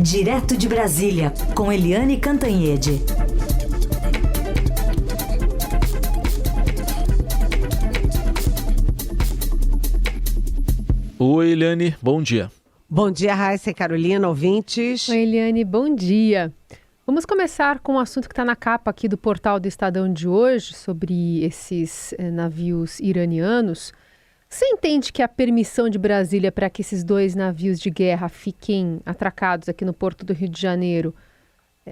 Direto de Brasília, com Eliane Cantanhede. Oi, Eliane, bom dia. Bom dia, Raíssa e Carolina, ouvintes. Oi, Eliane, bom dia. Vamos começar com um assunto que está na capa aqui do portal do Estadão de hoje, sobre esses navios iranianos. Você entende que a permissão de Brasília para que esses dois navios de guerra fiquem atracados aqui no Porto do Rio de Janeiro,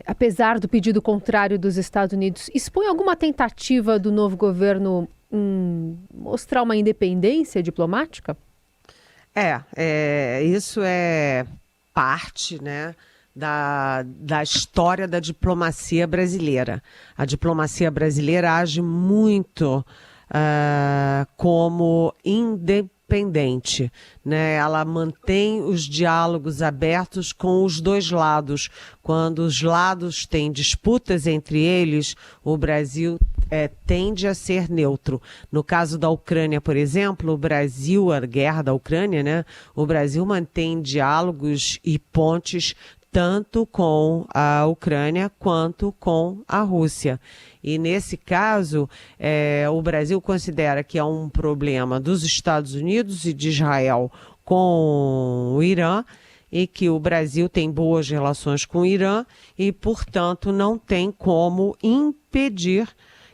apesar do pedido contrário dos Estados Unidos, expõe alguma tentativa do novo governo em mostrar uma independência diplomática? Isso é parte, né, da história da diplomacia brasileira. A diplomacia brasileira age muito como independente, né? Ela mantém os diálogos abertos com os dois lados. Quando os lados têm disputas entre eles, o Brasil tende a ser neutro. No caso da Ucrânia, por exemplo, a guerra da Ucrânia, né? O Brasil mantém diálogos e pontes tanto com a Ucrânia quanto com a Rússia. E nesse caso, o Brasil considera que é um problema dos Estados Unidos e de Israel com o Irã, e que o Brasil tem boas relações com o Irã e, portanto, não tem como impedir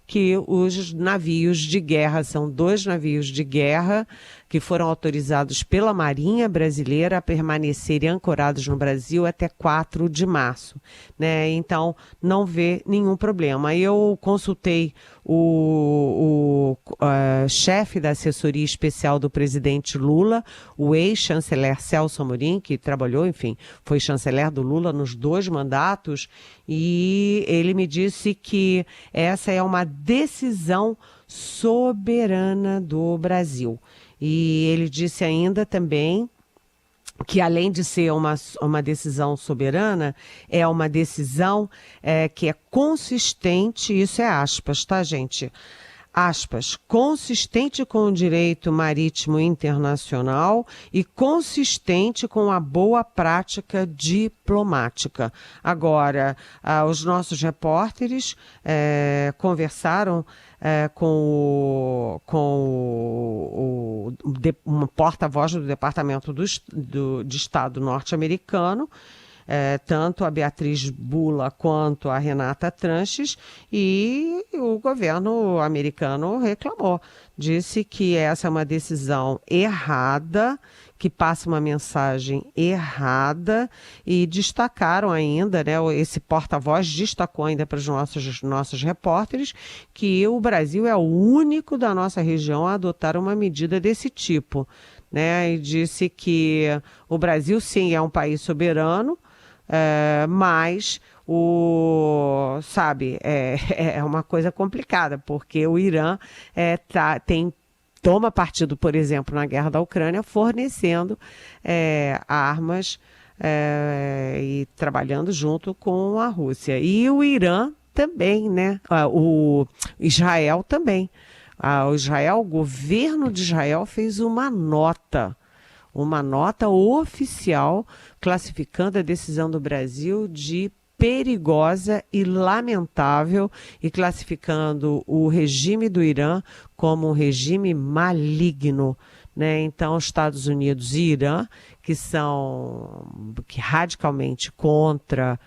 que os navios de guerra, são 2 navios de guerra que foram autorizados pela Marinha Brasileira a permanecerem ancorados no Brasil até 4 de março, né? Então, não vê nenhum problema. Eu consultei o chefe da assessoria especial do presidente Lula, o ex-chanceler Celso Amorim, que trabalhou, enfim, foi chanceler do Lula nos 2 mandatos, e ele me disse que essa é uma decisão soberana do Brasil. E ele disse ainda também que, além de ser uma decisão soberana, é uma decisão que é consistente, isso é aspas, tá, gente? Aspas, consistente com o direito marítimo internacional e consistente com a boa prática diplomática. Agora, os nossos repórteres conversaram com um porta-voz do Departamento de Estado norte-americano, tanto a Beatriz Bula quanto a Renata Tranches, e o governo americano reclamou. Disse que essa é uma decisão errada, que passa uma mensagem errada, e destacaram ainda, né, esse porta-voz destacou ainda para os nossos repórteres que o Brasil é o único da nossa região a adotar uma medida desse tipo, né, e disse que o Brasil sim é um país soberano, mas é uma coisa complicada, porque o Irã toma partido, por exemplo, na guerra da Ucrânia, fornecendo armas e trabalhando junto com a Rússia. E o Irã também, né? O Israel também. O governo de Israel fez uma nota oficial classificando a decisão do Brasil de perigosa e lamentável e classificando o regime do Irã como um regime maligno, né? Então, Estados Unidos e Irã, que são radicalmente contra...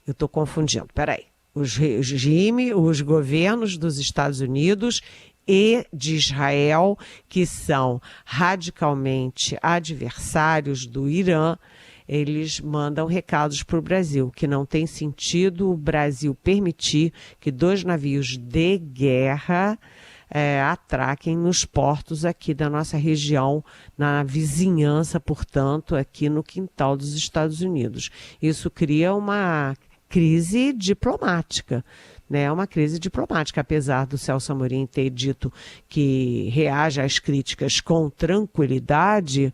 Eu estou confundindo, peraí. Os governos dos Estados Unidos e de Israel, que são radicalmente adversários do Irã, eles mandam recados para o Brasil, que não tem sentido o Brasil permitir que 2 navios de guerra atraquem nos portos aqui da nossa região, na vizinhança, portanto, aqui no quintal dos Estados Unidos. Isso cria uma crise diplomática. Uma crise diplomática, apesar do Celso Amorim ter dito que reage às críticas com tranquilidade,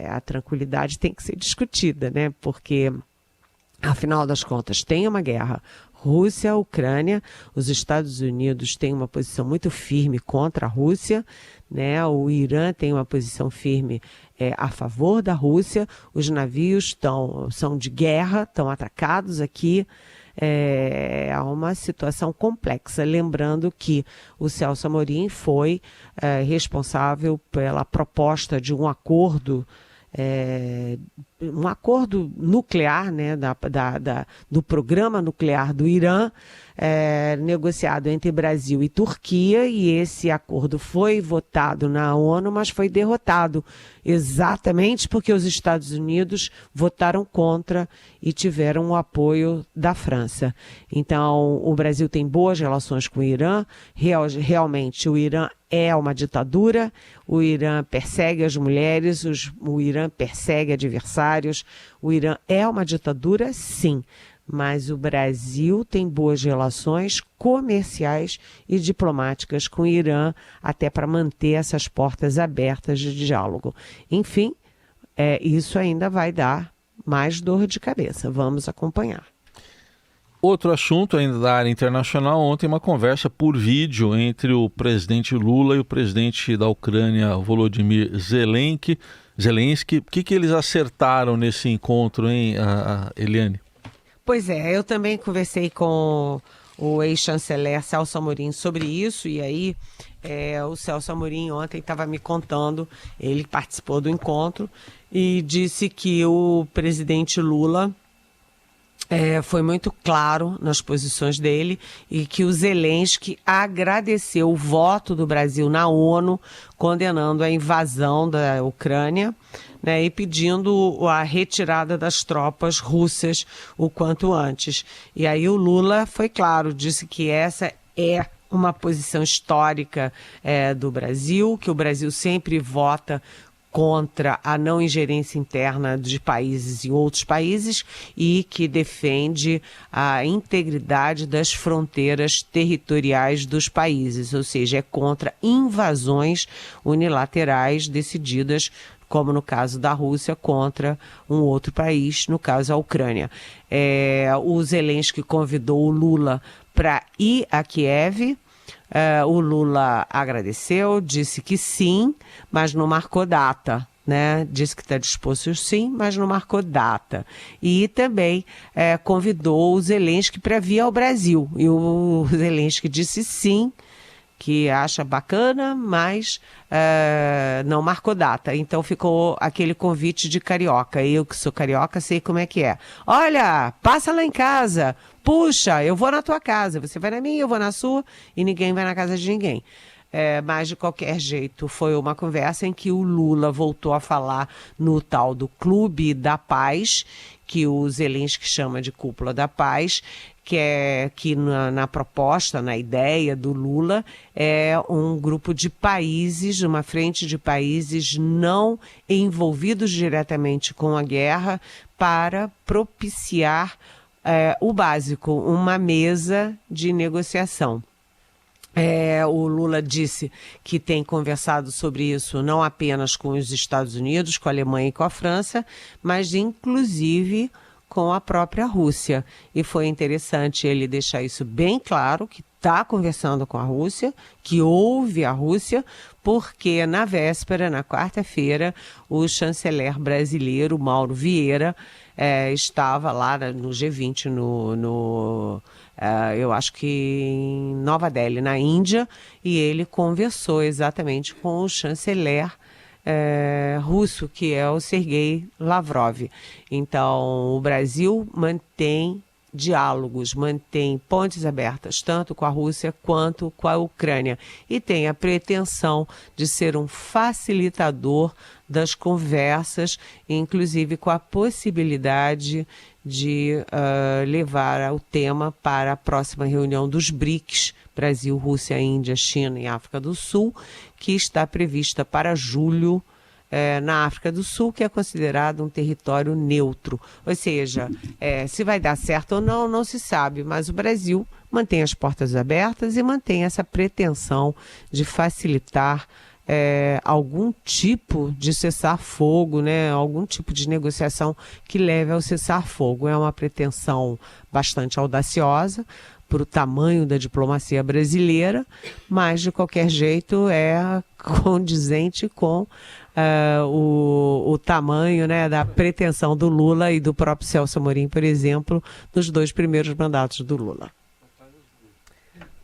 a tranquilidade tem que ser discutida, né? Porque, afinal das contas, tem uma guerra. Rússia, Ucrânia. Os Estados Unidos têm uma posição muito firme contra a Rússia, né? O Irã tem uma posição firme a favor da Rússia. Os navios são de guerra, estão atracados aqui. É uma situação complexa, lembrando que o Celso Amorim foi responsável pela proposta de um acordo nuclear, né, do programa nuclear do Irã, negociado entre Brasil e Turquia, e esse acordo foi votado na ONU, mas foi derrotado exatamente porque os Estados Unidos votaram contra e tiveram o apoio da França. Então, o Brasil tem boas relações com o Irã. Realmente, o Irã é uma ditadura, o Irã persegue as mulheres, o Irã persegue adversários, o Irã é uma ditadura, sim, mas o Brasil tem boas relações comerciais e diplomáticas com o Irã, até para manter essas portas abertas de diálogo. Enfim, isso ainda vai dar mais dor de cabeça. Vamos acompanhar. Outro assunto ainda da área internacional, ontem uma conversa por vídeo entre o presidente Lula e o presidente da Ucrânia, Volodymyr Zelensky. O que eles acertaram nesse encontro, hein, Eliane? Pois é, eu também conversei com o ex-chanceler Celso Amorim sobre isso, e aí o Celso Amorim ontem estava me contando, ele participou do encontro e disse que o presidente Lula foi muito claro nas posições dele e que o Zelensky agradeceu o voto do Brasil na ONU condenando a invasão da Ucrânia, né, e pedindo a retirada das tropas russas o quanto antes. E aí o Lula foi claro, disse que essa é uma posição histórica do Brasil, que o Brasil sempre vota contra a não ingerência interna de países em outros países e que defende a integridade das fronteiras territoriais dos países, ou seja, é contra invasões unilaterais decididas, como no caso da Rússia, contra um outro país, no caso a Ucrânia. O Zelensky convidou o Lula para ir a Kiev. O Lula agradeceu, disse que sim, mas não marcou data, né? Disse que está disposto sim, mas não marcou data. E também convidou o Zelensky para vir ao Brasil. E o Zelensky disse sim, que acha bacana, mas não marcou data. Então ficou aquele convite de carioca. Eu que sou carioca sei como é que é. Olha, passa lá em casa. Puxa, eu vou na tua casa, você vai na minha, eu vou na sua, e ninguém vai na casa de ninguém. Mas, de qualquer jeito, foi uma conversa em que o Lula voltou a falar no tal do Clube da Paz, que o Zelensky chama de Cúpula da Paz, que na proposta, na ideia do Lula, é um grupo de países, uma frente de países não envolvidos diretamente com a guerra, para propiciar o básico, uma mesa de negociação. O Lula disse que tem conversado sobre isso não apenas com os Estados Unidos, com a Alemanha e com a França, mas inclusive com a própria Rússia. E foi interessante ele deixar isso bem claro, que está conversando com a Rússia, que ouve a Rússia, porque na véspera, na quarta-feira, o chanceler brasileiro, Mauro Vieira, estava lá no G20, eu acho que em Nova Delhi, na Índia, e ele conversou exatamente com o chanceler russo, que é o Sergei Lavrov. Então, o Brasil mantém diálogos, mantém pontes abertas, tanto com a Rússia quanto com a Ucrânia, e tem a pretensão de ser um facilitador das conversas, inclusive com a possibilidade de levar o tema para a próxima reunião dos BRICS, Brasil, Rússia, Índia, China e África do Sul, que está prevista para julho, na África do Sul, que é considerado um território neutro. Ou seja, se vai dar certo ou não, não se sabe, mas o Brasil mantém as portas abertas e mantém essa pretensão de facilitar algum tipo de cessar-fogo, né? Algum tipo de negociação que leve ao cessar-fogo. É uma pretensão bastante audaciosa para o tamanho da diplomacia brasileira, mas de qualquer jeito é condizente com o tamanho, né, da pretensão do Lula e do próprio Celso Amorim, por exemplo, nos 2 primeiros mandatos do Lula.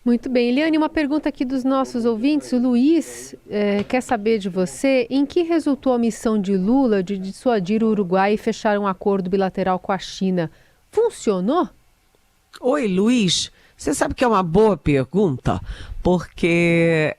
Muito bem. Eliane, uma pergunta aqui dos nossos ouvintes. O Luiz quer saber de você em que resultou a missão de Lula de dissuadir o Uruguai e fechar um acordo bilateral com a China. Funcionou? Oi, Luiz. Você sabe que é uma boa pergunta, porque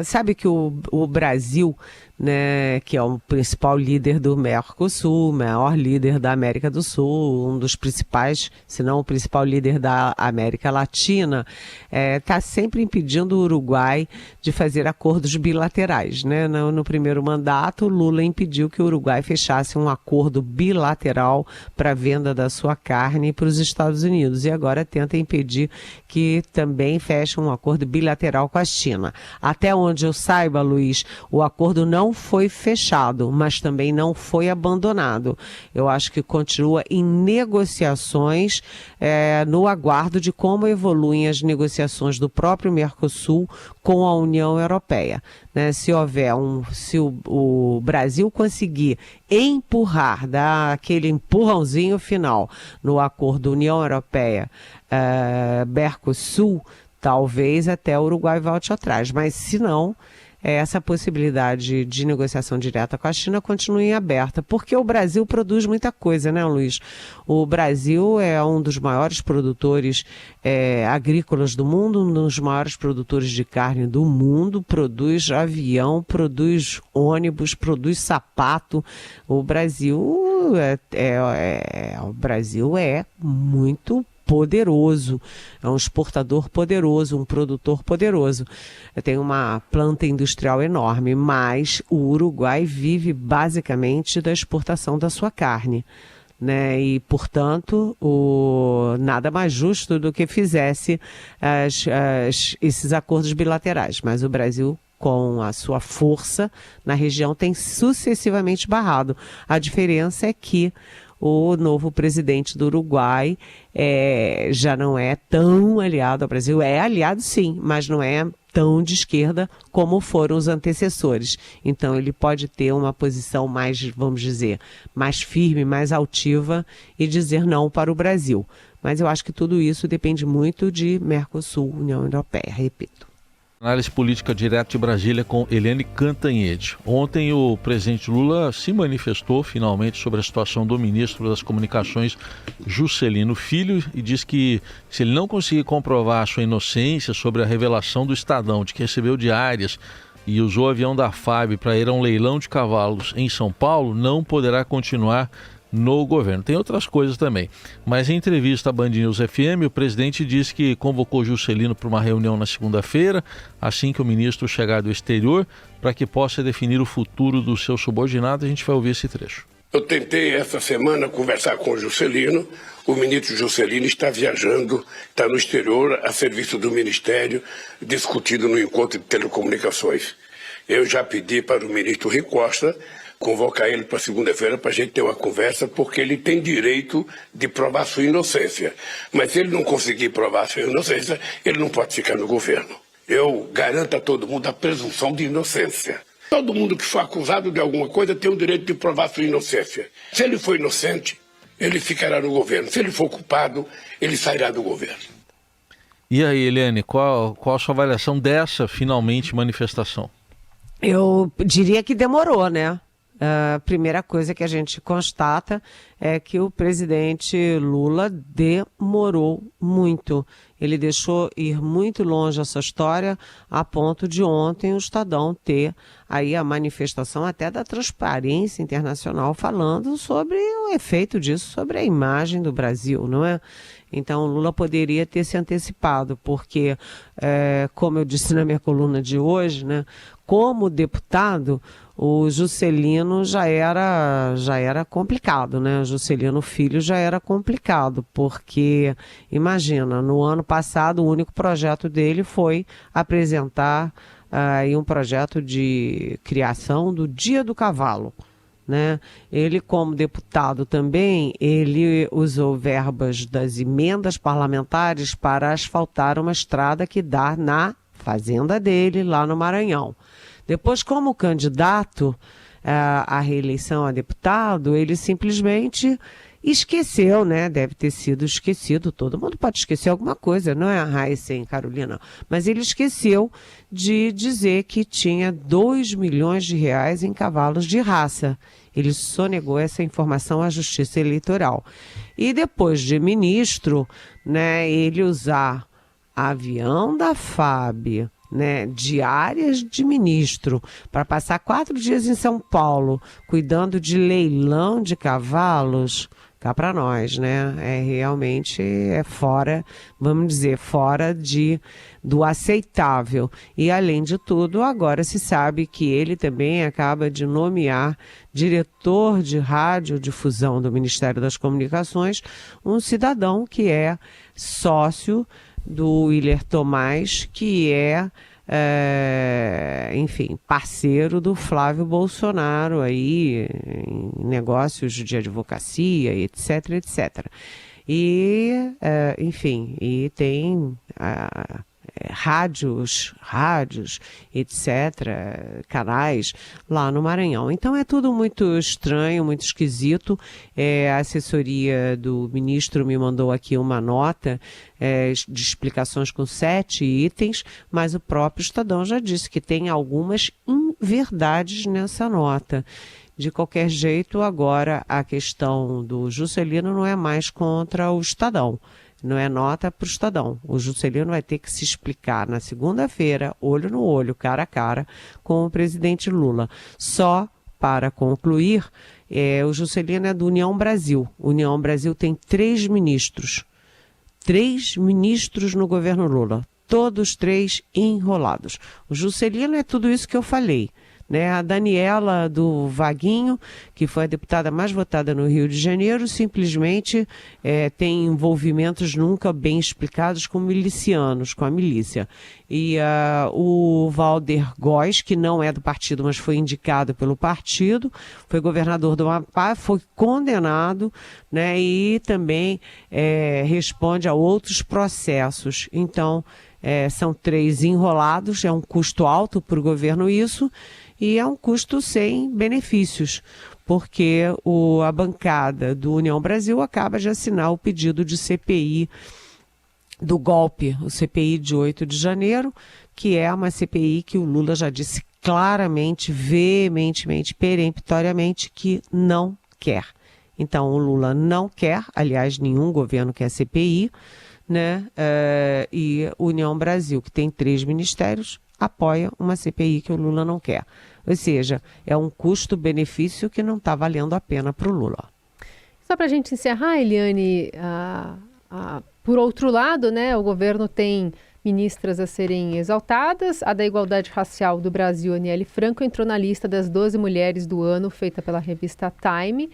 sabe que o Brasil, né, que é o principal líder do Mercosul, maior líder da América do Sul, um dos principais, se não o principal líder da América Latina, está sempre impedindo o Uruguai de fazer acordos bilaterais, né? No primeiro mandato, Lula impediu que o Uruguai fechasse um acordo bilateral para a venda da sua carne para os Estados Unidos e agora tenta impedir que também feche um acordo bilateral com a China. Até onde eu saiba, Luiz, o acordo não foi fechado, mas também não foi abandonado. Eu acho que continua em negociações, no aguardo de como evoluem as negociações do próprio Mercosul com a União Europeia. Né? Se o Brasil conseguir empurrar, dar aquele empurrãozinho final no acordo União Europeia, Mercosul, talvez até o Uruguai volte atrás, mas se não, essa possibilidade de negociação direta com a China continua aberta, porque o Brasil produz muita coisa, né, Luiz? O Brasil é um dos maiores produtores agrícolas do mundo, um dos maiores produtores de carne do mundo, produz avião, produz ônibus, produz sapato. O Brasil é muito poderoso, é um exportador poderoso, um produtor poderoso. Tem uma planta industrial enorme, mas o Uruguai vive basicamente da exportação da sua carne, né? E, portanto, nada mais justo do que fizesse esses acordos bilaterais. Mas o Brasil, com a sua força na região, tem sucessivamente barrado. A diferença é que o novo presidente do Uruguai já não é tão aliado ao Brasil. É aliado, sim, mas não é tão de esquerda como foram os antecessores. Então ele pode ter uma posição mais, vamos dizer, mais firme, mais altiva e dizer não para o Brasil. Mas eu acho que tudo isso depende muito de Mercosul, União Europeia, repito. Análise política direto de Brasília com Eliane Cantanhede. Ontem o presidente Lula se manifestou finalmente sobre a situação do ministro das Comunicações, Juscelino Filho, e diz que se ele não conseguir comprovar a sua inocência sobre a revelação do Estadão de que recebeu diárias e usou o avião da FAB para ir a um leilão de cavalos em São Paulo, não poderá continuar no governo. Tem outras coisas também, mas em entrevista à Band News FM, o presidente disse que convocou Juscelino para uma reunião na segunda-feira, assim que o ministro chegar do exterior, para que possa definir o futuro do seu subordinado. A gente vai ouvir esse trecho. Eu tentei essa semana conversar com o Juscelino. O ministro Juscelino está viajando, está no exterior, a serviço do Ministério, discutindo no encontro de telecomunicações. Eu já pedi para o ministro Rui Costa convocar ele para segunda-feira para a gente ter uma conversa, porque ele tem direito de provar sua inocência. Mas se ele não conseguir provar sua inocência, ele não pode ficar no governo. Eu garanto a todo mundo a presunção de inocência. Todo mundo que for acusado de alguma coisa tem o direito de provar sua inocência. Se ele for inocente, ele ficará no governo. Se ele for culpado, ele sairá do governo. E aí, Eliane, qual a sua avaliação dessa, finalmente, manifestação? Eu diria que demorou, né? A primeira coisa que a gente constata é que o presidente Lula demorou muito. Ele deixou ir muito longe essa história, a ponto de ontem o Estadão ter aí a manifestação até da Transparência Internacional falando sobre o efeito disso sobre a imagem do Brasil, não é? Então, Lula poderia ter se antecipado, porque, como eu disse na minha coluna de hoje, né, como deputado, o Juscelino já era complicado, né? O Juscelino Filho já era complicado, porque, imagina, no ano passado o único projeto dele foi apresentar e um projeto de criação do Dia do Cavalo, né? Ele, como deputado também, ele usou verbas das emendas parlamentares para asfaltar uma estrada que dá na fazenda dele, lá no Maranhão. Depois, como candidato à reeleição a deputado, ele simplesmente esqueceu, né? Deve ter sido esquecido. Todo mundo pode esquecer alguma coisa, não é a Raíssa e Carolina? Mas ele esqueceu de dizer que tinha 2 milhões de reais em cavalos de raça. Ele sonegou essa informação à Justiça Eleitoral. E depois de ministro, né, ele usar avião da FAB, né, diárias de ministro, para passar 4 dias em São Paulo, cuidando de leilão de cavalos, cá para nós, né? Realmente fora, vamos dizer, fora do aceitável. E, além de tudo, agora se sabe que ele também acaba de nomear diretor de radiodifusão do Ministério das Comunicações, um cidadão que é sócio do Willer Tomás, que enfim, parceiro do Flávio Bolsonaro aí em negócios de advocacia, etc, etc. E, enfim, e tem rádios, etc, canais lá no Maranhão. Então é tudo muito estranho, muito esquisito. A assessoria do ministro me mandou aqui uma nota de explicações com 7 itens, mas o próprio Estadão já disse que tem algumas inverdades nessa nota. De qualquer jeito, agora a questão do Juscelino não é mais contra o Estadão. Não é nota para o Estadão. O Juscelino vai ter que se explicar na segunda-feira, olho no olho, cara a cara, com o presidente Lula. Só para concluir, o Juscelino é do União Brasil. União Brasil tem 3 ministros. 3 ministros no governo Lula. Todos 3 enrolados. O Juscelino é tudo isso que eu falei. Né? A Daniela do Vaguinho, que foi a deputada mais votada no Rio de Janeiro, simplesmente tem envolvimentos nunca bem explicados com milicianos, com a milícia. E o Valder Góes, que não é do partido, mas foi indicado pelo partido, foi governador do Amapá, foi condenado, né? E também responde a outros processos. Então, são 3 enrolados, é um custo alto para o governo isso, e é um custo sem benefícios, porque a bancada do União Brasil acaba de assinar o pedido de CPI do golpe, o CPI de 8 de janeiro, que é uma CPI que o Lula já disse claramente, veementemente, peremptoriamente, que não quer. Então, o Lula não quer, aliás, nenhum governo quer CPI, né? E União Brasil, que tem 3 ministérios, apoia uma CPI que o Lula não quer. Ou seja, é um custo-benefício que não está valendo a pena para o Lula. Só para a gente encerrar, Eliane, por outro lado, né, o governo tem ministras a serem exaltadas. A da Igualdade Racial do Brasil, Aniele Franco, entrou na lista das 12 mulheres do ano, feita pela revista Time,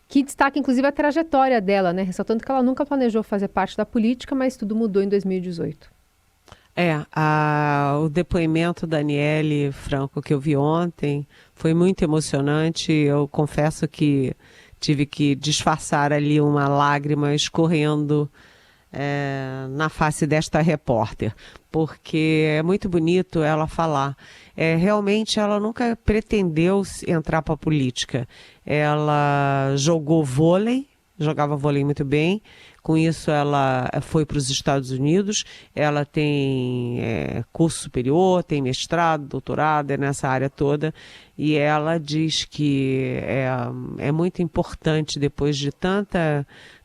que destaca, inclusive, a trajetória dela, né, ressaltando que ela nunca planejou fazer parte da política, mas tudo mudou em 2018. O depoimento da Aniele Franco que eu vi ontem foi muito emocionante. Eu confesso que tive que disfarçar ali uma lágrima escorrendo na face desta repórter, porque é muito bonito ela falar. Realmente ela nunca pretendeu entrar para a política. Ela jogava vôlei muito bem. Com isso, ela foi para os Estados Unidos, ela tem curso superior, tem mestrado, doutorado, nessa área toda, e ela diz que é muito importante, depois de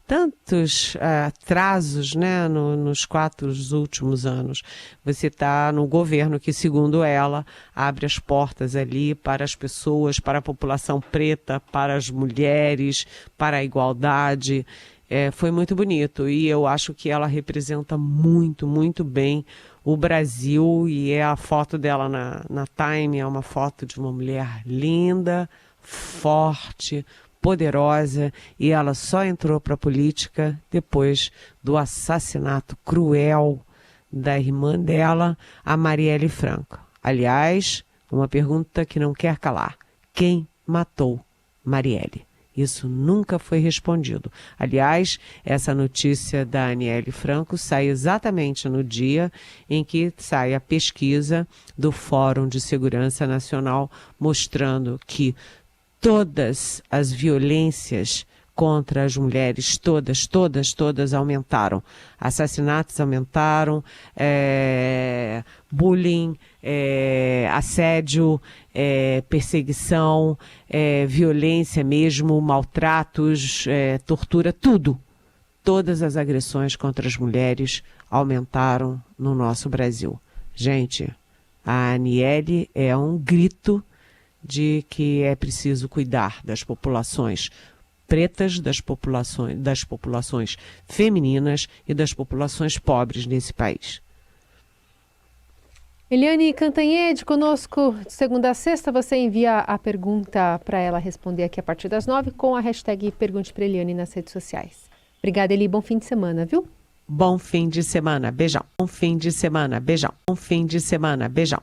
tantos atrasos, né, nos 4 últimos anos, você está no governo que, segundo ela, abre as portas ali para as pessoas, para a população preta, para as mulheres, para a igualdade. Foi muito bonito e eu acho que ela representa muito, muito bem o Brasil, e a foto dela na Time é uma foto de uma mulher linda, forte, poderosa, e ela só entrou para a política depois do assassinato cruel da irmã dela, a Marielle Franco. Aliás, uma pergunta que não quer calar. Quem matou Marielle? Isso nunca foi respondido. Aliás, essa notícia da Aniele Franco sai exatamente no dia em que sai a pesquisa do Fórum de Segurança Nacional mostrando que todas as violências contra as mulheres, todas aumentaram. Assassinatos aumentaram, bullying, assédio, perseguição, violência mesmo, maltratos, tortura, tudo. Todas as agressões contra as mulheres aumentaram no nosso Brasil. Gente, a Aniele é um grito de que é preciso cuidar das populações pretas, das populações femininas e das populações pobres nesse país. Eliane Cantanhede, conosco de segunda a sexta. Você envia a pergunta para ela responder aqui a partir das 9 com a hashtag Pergunte para Eliane nas redes sociais. Obrigada, Eli. Bom fim de semana, viu? Bom fim de semana. Beijão. Bom fim de semana. Beijão. Bom fim de semana. Beijão.